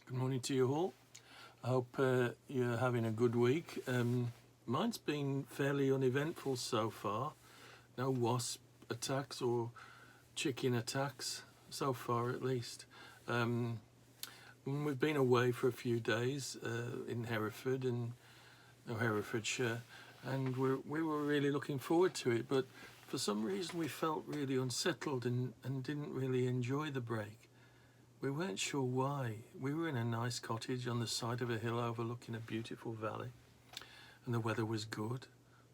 Good morning to you all. I hope you're having a good week. Mine's been fairly uneventful so far. No wasp attacks or chicken attacks, so far at least. We've been away for a few days in Hereford and Herefordshire, and we were really looking forward to it, but for some reason we felt really unsettled and didn't really enjoy the break. We weren't sure why. We were in a nice cottage on the side of a hill overlooking a beautiful valley, and the weather was good.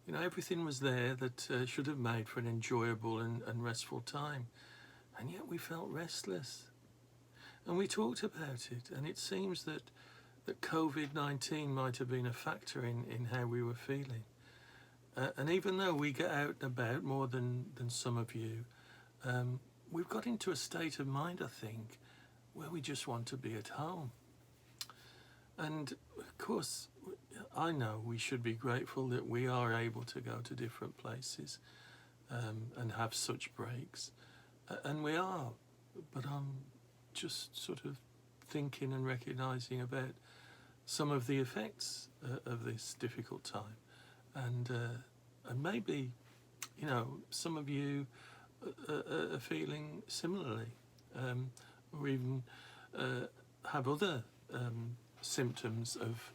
You know, everything was there that should have made for an enjoyable and restful time, and yet we felt restless. And we talked about it, and it seems that COVID-19 might have been a factor in how we were feeling. And even though we get out and about more than some of you, we've got into a state of mind, I think, where we just want to be at home. And of course, I know we should be grateful that we are able to go to different places and have such breaks. And we are, but I'm just sort of thinking and recognising about some of the effects of this difficult time. And maybe, you know, some of you are feeling similarly. Or even have other symptoms of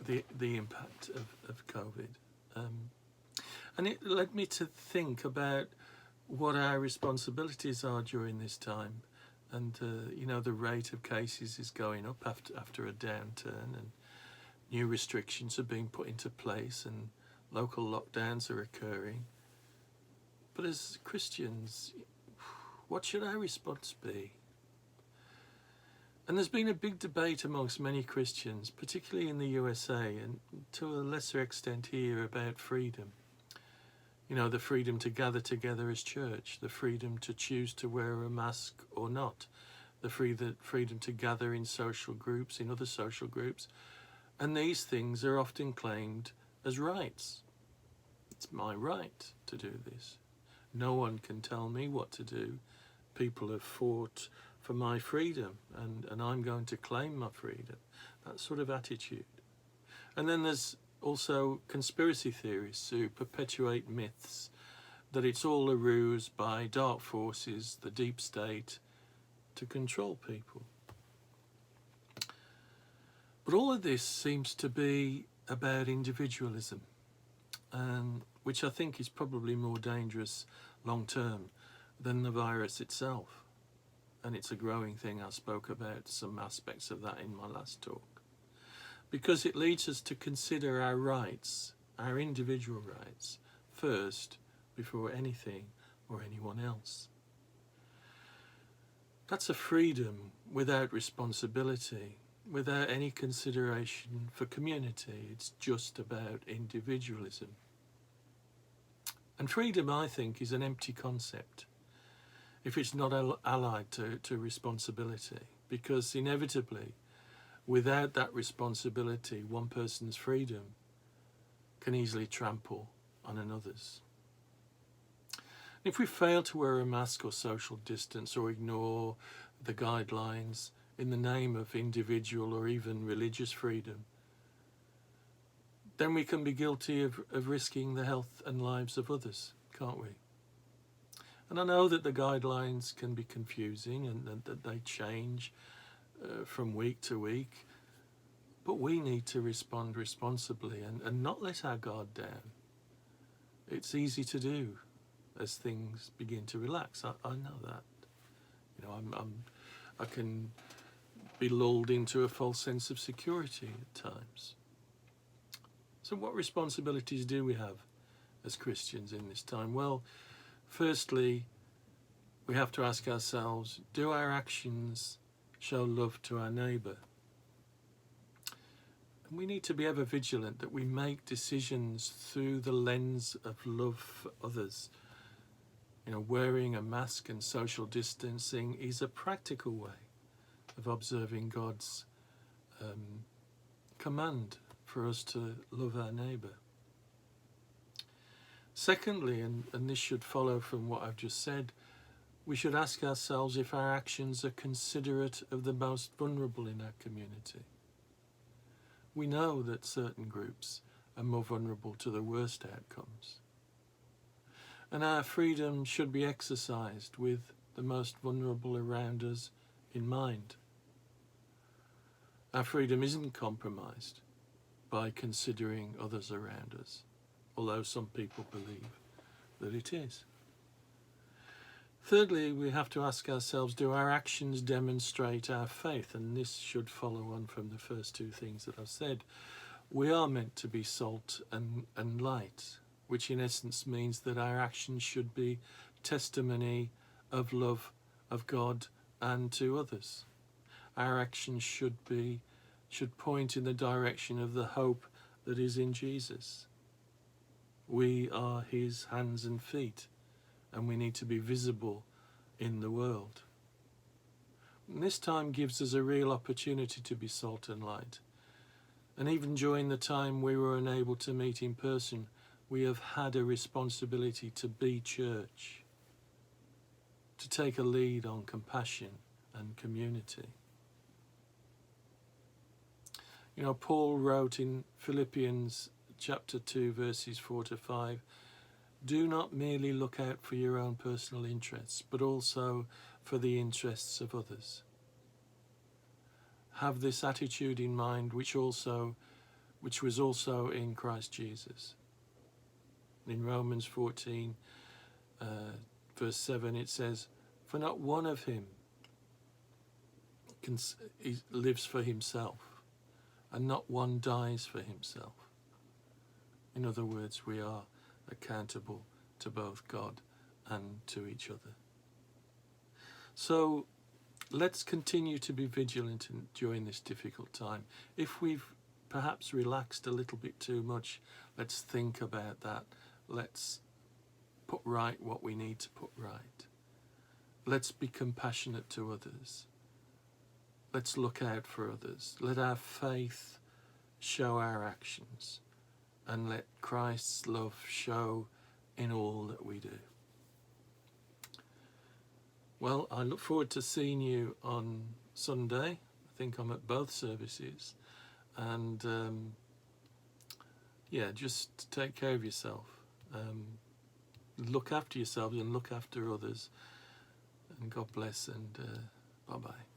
the impact of COVID. And it led me to think about what our responsibilities are during this time. And, you know, the rate of cases is going up after a downturn, and new restrictions are being put into place, and local lockdowns are occurring. But as Christians, what should our response be? And there's been a big debate amongst many Christians, particularly in the USA and to a lesser extent here, about freedom. You know, the freedom to gather together as church, the freedom to choose to wear a mask or not, the freedom to gather in social groups, in other social groups. And these things are often claimed as rights. It's my right to do this. No one can tell me what to do. People have fought for my freedom, and I'm going to claim my freedom. That sort of attitude. And then there's also conspiracy theorists who perpetuate myths that it's all a ruse by dark forces, the deep state, to control people. But all of this seems to be about individualism, which I think is probably more dangerous long term than the virus itself. And it's a growing thing. I spoke about some aspects of that in my last talk. Because it leads us to consider our rights, our individual rights, first before anything or anyone else. That's a freedom without responsibility, without any consideration for community. It's just about individualism. And freedom, I think, is an empty concept if it's not allied to responsibility, because inevitably, without that responsibility, one person's freedom can easily trample on another's. If we fail to wear a mask or social distance or ignore the guidelines in the name of individual or even religious freedom, then we can be guilty of risking the health and lives of others, can't we? And I know that the guidelines can be confusing and that they change from week to week, but we need to respond responsibly and not let our guard down. It's easy to do as things begin to relax. I know that. You know, I can be lulled into a false sense of security at times. So what responsibilities do we have as Christians in this time? Well, firstly, we have to ask ourselves, do our actions show love to our neighbour? And we need to be ever vigilant that we make decisions through the lens of love for others. You know, wearing a mask and social distancing is a practical way of observing God's command for us to love our neighbour. Secondly, and this should follow from what I've just said, we should ask ourselves if our actions are considerate of the most vulnerable in our community. We know that certain groups are more vulnerable to the worst outcomes. And our freedom should be exercised with the most vulnerable around us in mind. Our freedom isn't compromised by considering others around us, although some people believe that it is. Thirdly, we have to ask ourselves, do our actions demonstrate our faith? And this should follow on from the first two things that I've said. We are meant to be salt and light, which in essence means that our actions should be testimony of love of God and to others. Our actions should point in the direction of the hope that is in Jesus. We are his hands and feet, and we need to be visible in the world. And this time gives us a real opportunity to be salt and light. And even during the time we were unable to meet in person, we have had a responsibility to be church, to take a lead on compassion and community. You know, Paul wrote in Philippians chapter 2, verses 4 to 5, do not merely look out for your own personal interests, but also for the interests of others. Have this attitude in mind, which was also in Christ Jesus. In Romans 14, verse 7, it says, for not one of him lives for himself, and not one dies for himself. In other words, we are accountable to both God and to each other. So let's continue to be vigilant during this difficult time. If we've perhaps relaxed a little bit too much, let's think about that. Let's put right what we need to put right. Let's be compassionate to others. Let's look out for others. Let our faith show our actions, and let Christ's love show in all that we do. Well, I look forward to seeing you on Sunday. I think I'm at both services. And just take care of yourself. Look after yourselves and look after others. And God bless, and bye-bye.